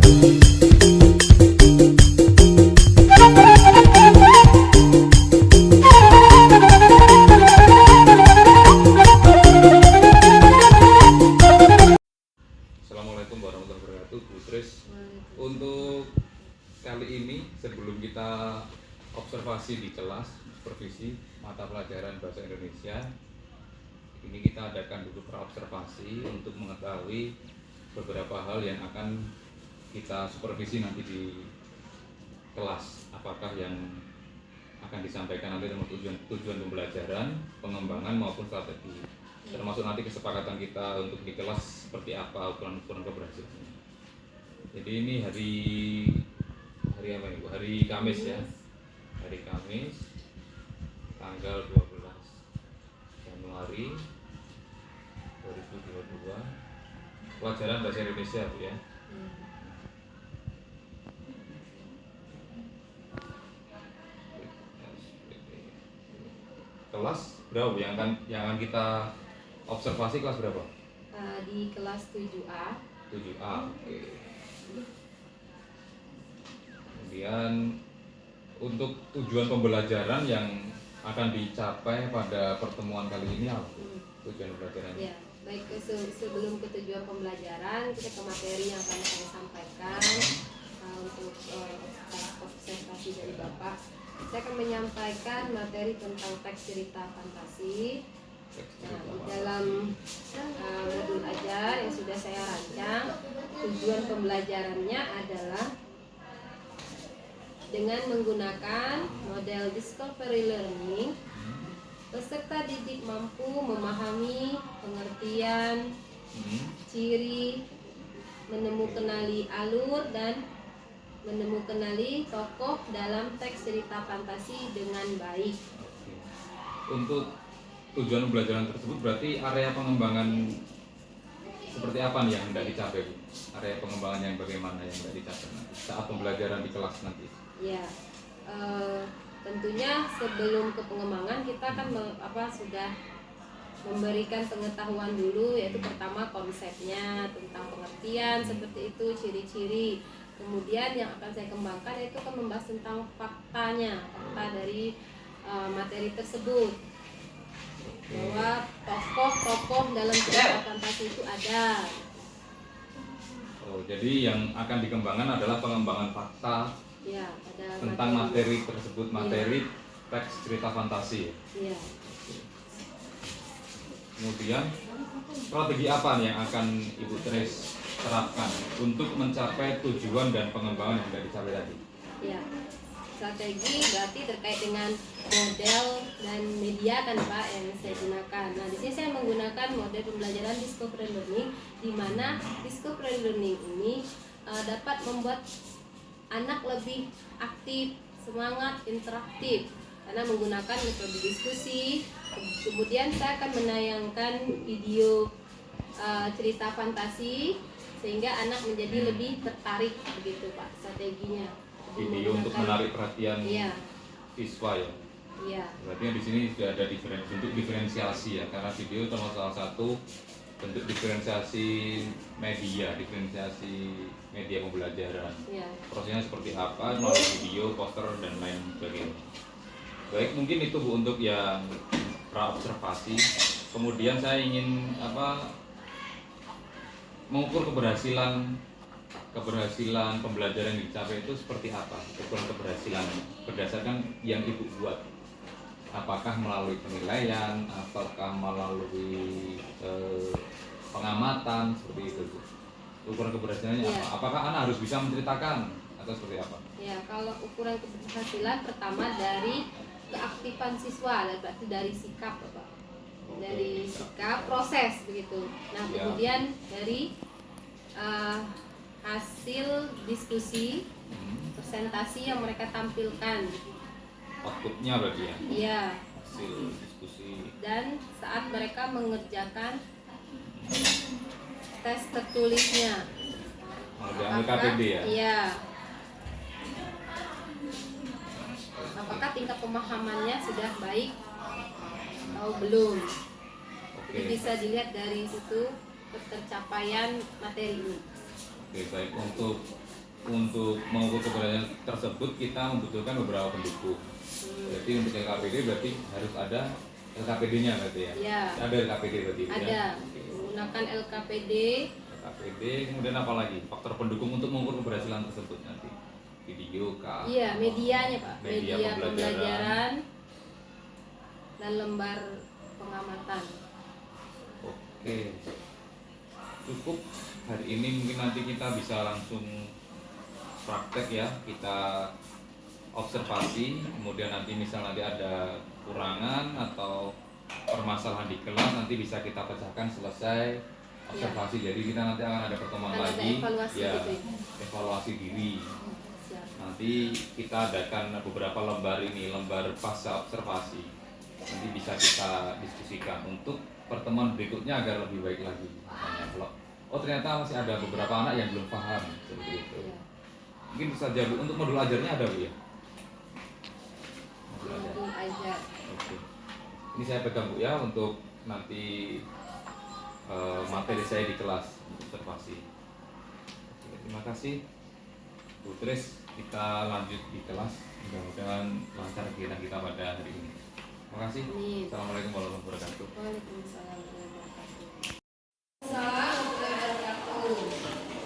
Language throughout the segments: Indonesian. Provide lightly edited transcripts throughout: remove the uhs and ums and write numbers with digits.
Assalamualaikum warahmatullahi wabarakatuh, Bu Tris. Untuk kali ini sebelum kita observasi di kelas supervisi mata pelajaran bahasa Indonesia, ini kita adakan dulu praobservasi untuk mengetahui beberapa hal yang akan kita supervisi nanti di kelas. Apakah yang akan disampaikan nanti tentang tujuan pembelajaran, pengembangan maupun strategi, termasuk nanti kesepakatan kita untuk di kelas seperti apa ukuran keberhasilannya. Jadi ini hari apa ini Bu? Hari Kamis ya. Hari Kamis tanggal 12 Januari 2022. Pelajaran bahasa Indonesia Bu ya. Kelas berapa yang akan kita observasi, kelas berapa? Di kelas 7A. 7A. Oke. Kemudian untuk tujuan pembelajaran yang akan dicapai pada pertemuan kali ini apa? Tujuan pembelajaran. Ya, baik sebelum ke tujuan pembelajaran, kita ke materi yang akan saya sampaikan untuk observasi dari Bapak. Saya akan menyampaikan materi tentang teks cerita fantasi. Nah, di dalam modul ajar yang sudah saya rancang, tujuan pembelajarannya adalah dengan menggunakan model discovery learning, peserta didik mampu memahami pengertian, ciri, menemukanali alur dan menemukanali tokoh dalam teks cerita fantasi dengan baik. Untuk tujuan pembelajaran tersebut berarti area pengembangan seperti apa nih yang hendak dicapai Bu? Area pengembangan yang bagaimana yang hendak dicapai nanti saat pembelajaran di kelas nanti? Ya, tentunya sebelum ke pengembangan kita kan sudah memberikan pengetahuan dulu, yaitu pertama konsepnya tentang pengertian seperti itu, ciri-ciri. Kemudian yang akan saya kembangkan itu akan membahas tentang fakta dari materi tersebut, bahwa tokoh-tokoh dalam cerita fantasi itu ada. Oh, jadi yang akan dikembangkan adalah pengembangan fakta Ya, tentang materi tersebut, materi teks cerita fantasi. Ya. Kemudian strategi apa nih yang akan Ibu Tris terapkan untuk mencapai tujuan dan pengembangan yang sudah dicapai tadi? Ya, strategi berarti terkait dengan model dan media kan Pak yang saya gunakan. Nah, di sini saya menggunakan model pembelajaran discovery learning, di mana discovery learning ini dapat membuat anak lebih aktif, semangat, interaktif karena menggunakan metode diskusi. Kemudian saya akan menayangkan video cerita fantasi sehingga anak menjadi lebih tertarik, begitu Pak strateginya. Video untuk menarik perhatian siswa ya. Iya. Berarti di sini sudah ada bentuk diferensiasi ya, karena video termasuk salah satu bentuk diferensiasi media pembelajaran. Ya. Prosesnya seperti apa melalui video, poster dan lain sebagainya. Baik, mungkin itu Bu untuk yang praobservasi. Kemudian saya ingin mengukur keberhasilan pembelajaran yang dicapai itu seperti apa, ukuran keberhasilan berdasarkan yang Ibu buat. Apakah melalui penilaian, ataukah melalui pengamatan seperti itu Bu? Ukuran keberhasilannya apa? Apakah anak harus bisa menceritakan atau seperti apa? Ya, kalau ukuran keberhasilan pertama dari keaktifan siswa, berarti dari sikap Bapak. Dari sikap proses begitu. Nah, kemudian dari hasil diskusi, presentasi yang mereka tampilkan. Outputnya berarti ya? Iya. Hasil diskusi. Dan saat mereka mengerjakan tes tertulisnya. Mengerjakan KTD ya? Iya. Apakah tingkat pemahamannya sudah baik atau belum? Jadi bisa dilihat dari situ tercapaian materi ini. Oke, baik. Untuk untuk mengukur keberadaan tersebut kita membutuhkan beberapa pendukung. Jadi untuk LKPD berarti harus ada LKPD-nya berarti ya? Ya. Ada LKPD berarti Ada. ya? Menggunakan LKPD. LKPD, kemudian apa lagi? Faktor pendukung untuk mengukur keberhasilan tersebut nanti? Video kah? Iya, medianya Pak. Media Pembelajaran dan lembar pengamatan. Oke. Cukup hari ini, mungkin nanti kita bisa langsung praktek ya, kita observasi, kemudian nanti misal nanti ada kurangan atau permasalahan di kelas nanti bisa kita pecahkan selesai observasi. Jadi kita nanti akan ada pertemuan Akan ada lagi evaluasi ya, gitu ya? evaluasi diri. Siap. Nanti kita adakan beberapa lembar ini, lembar pasca observasi, nanti bisa kita diskusikan untuk pertemuan berikutnya agar lebih baik lagi. Misalnya kalau oh ternyata masih ada beberapa anak yang belum paham seperti itu, Iya. mungkin bisa saja Bu, untuk modul ajarnya ada Bu ya? Modul ajar. Modul ajar. Oke. Ini saya pegang Bu ya untuk nanti materi saya di kelas observasi. Oke, terima kasih Bu Tris, kita lanjut di kelas, mudah-mudahan lancar kegiatan kita pada hari ini. Terima kasih. Amin. Assalamualaikum warahmatullahi wabarakatuh. Waalaikumsalam warahmatullahi wabarakatuh. Assalamualaikum warahmatullahi wabarakatuh.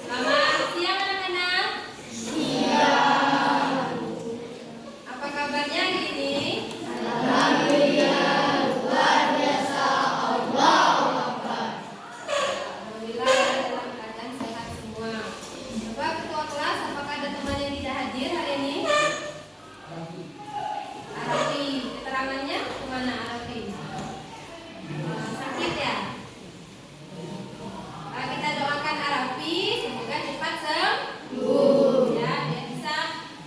Selamat siang anak-anak. Siang. Apa kabarnya hari ini? Alhamdulillah dalam keadaan sehat semua. Bapak ketua kelas, apakah ada teman yang tidak hadir hari ini? Arafi, keterangannya kemana Arafi? Sakit ya? Kita doakan Arafi semoga cepat sembuh ya, biar bisa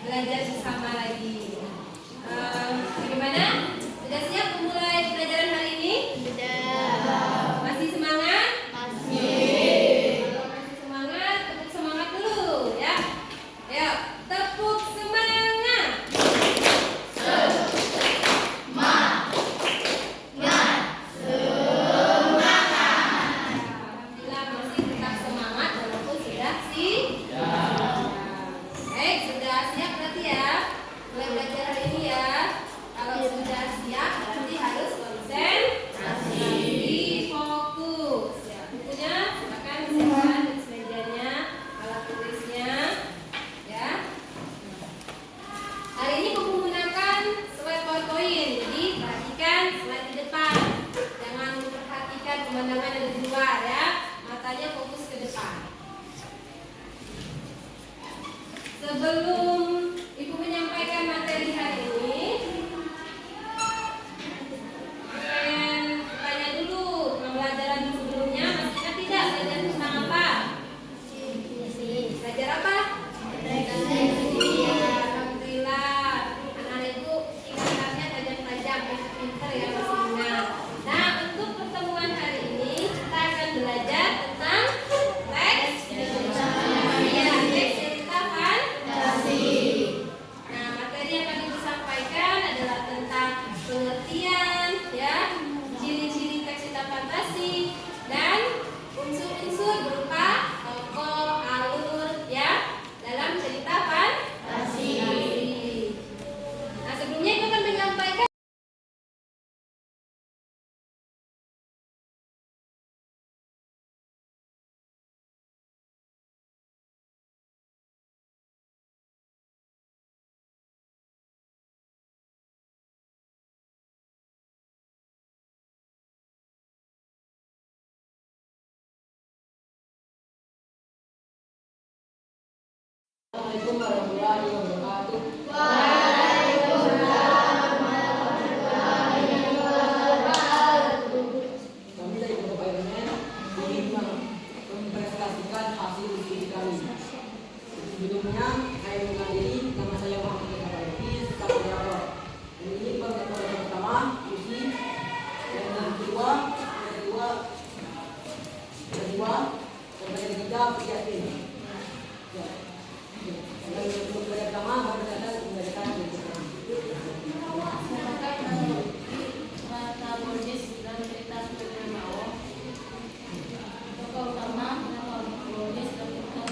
belajar bersama lagi. Bagaimana? Sudah siap memulai pelajaran hari ini? Sudah. Masih semangat? Masih. Kalau masih semangat, tepuk semangat dulu ya. Ayo, tepuk semangat. Alhamdulillah masih tetap semangat walaupun sudah baik, sudah siap berarti ya. Mulai belajar hari ini ya. Kalau sudah siap berarti harus konsentrasi, fokus. Ya, bukunya silakan siapkan tulis mejanya, alat tulisnya, ya. Hari ini buku menggunakan slide PowerPoint, jadi perhatikan slide di depan. Jangan memperhatikan pemandangan yang ada di luar ya. Matanya fokus ke depan. Sebelum Ibu menyampaikan materi hari ini, pengen tanya dulu, pembelajaran sebelumnya masih ingat tidak belajar tentang apa? Belajar apa? Alhamdulillah, anak-anak itu ingatannya tajam-tajam, pinter ya, masih ingat. Nah, untuk pertemuan hari ini kita akan belajar tentang teks cerita. Iya, teks cerita fantasi. Nah, materi yang akan Ibu sampaikan adalah tentang pengertian, ya, ciri-ciri teks cerita fantasi, dan unsur-unsur berupa tokoh, alur, ya, dalam cerita fantasi. Nah, sebelumnya Ibu akan menyampaikan Assalamualaikum warahmatullahi wabarakatuh. Kami dari Bapak Irmen ingin mempresentasikan hasil diskusi kami. Sebelumnya, saya menghadiri, nama saya Muhammad Bapak Irfis, Kapolda. Ini pengetahuan yang pertama, diskusi. Yang kedua, dan yang ketiga, prihatin. Ya. Yang pertama, berdasarkan pembelajaran berikutnya. Metabolis dan cerita sebenarnya mau tokoh utama metabolis dan cerita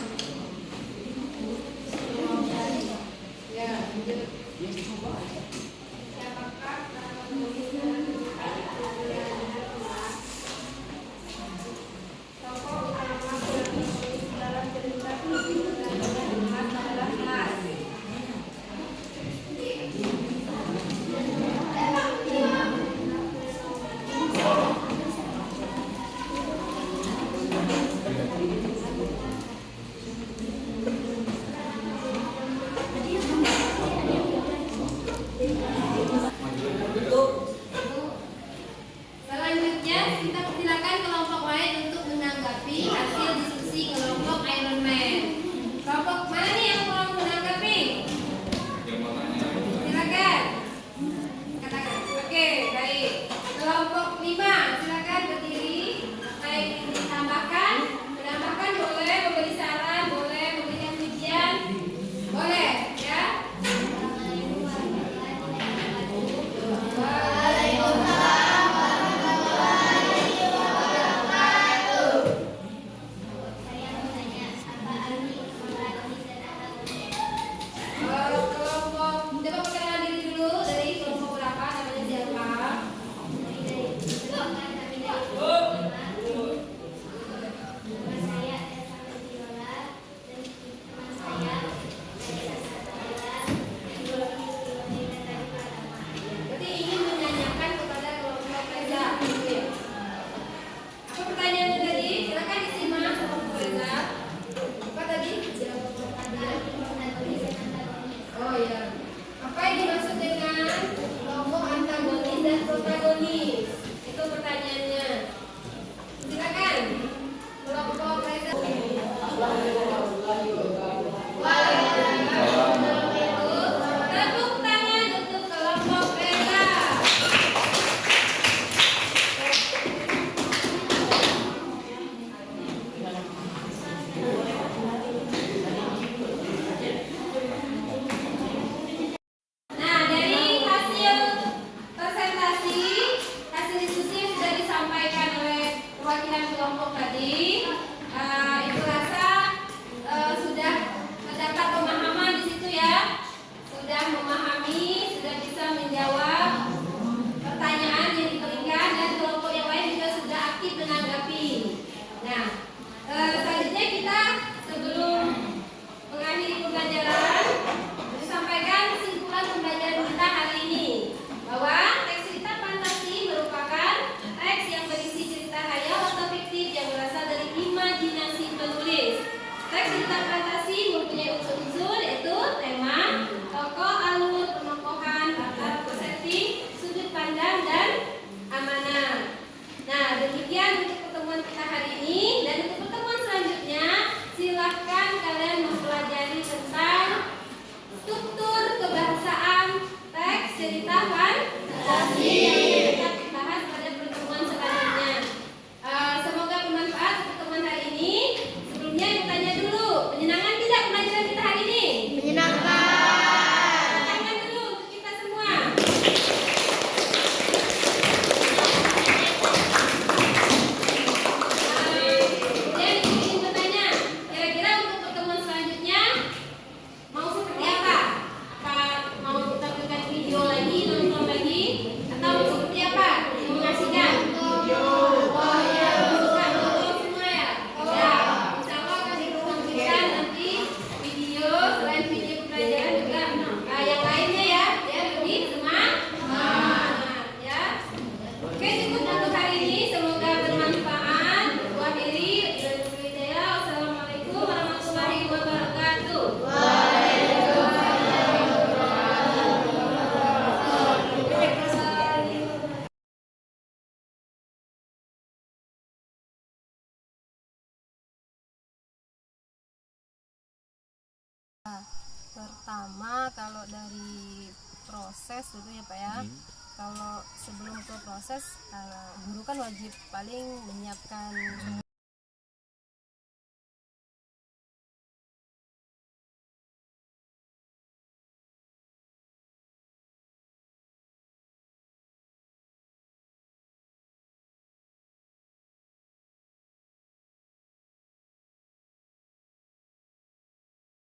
struktur kebahasaan, teks, cerita, fantasi yang kita bahas pada pertemuan selanjutnya. Semoga bermanfaat untuk teman hari ini. Sebelumnya kita tanya dulu, menyenangkan tidak pelajaran kita hari ini? Menyenangkan. Tangan dulu untuk kita semua. Kemudian ibu ingin bertanya, kira-kira untuk pertemuan selanjutnya mau seperti apa? Apa mau tampilkan video lagi, nonton lagi, atau seperti apa? Yang mengasihkan? Oh ya, suka nonton semua ya? Ya, insya Allah akan ditampilkan nanti video, selain video pembelajaran juga yang lainnya ya, lebih semangat ya. Oke, cukup untuk hari ini. Semoga bermanfaat. Wabillahi hidayah. Wassalamualaikum warahmatullahi wabarakatuh. Pertama, kalau dari proses itu ya Pak ya, kalau sebelum ke proses, guru kan wajib paling menyiapkan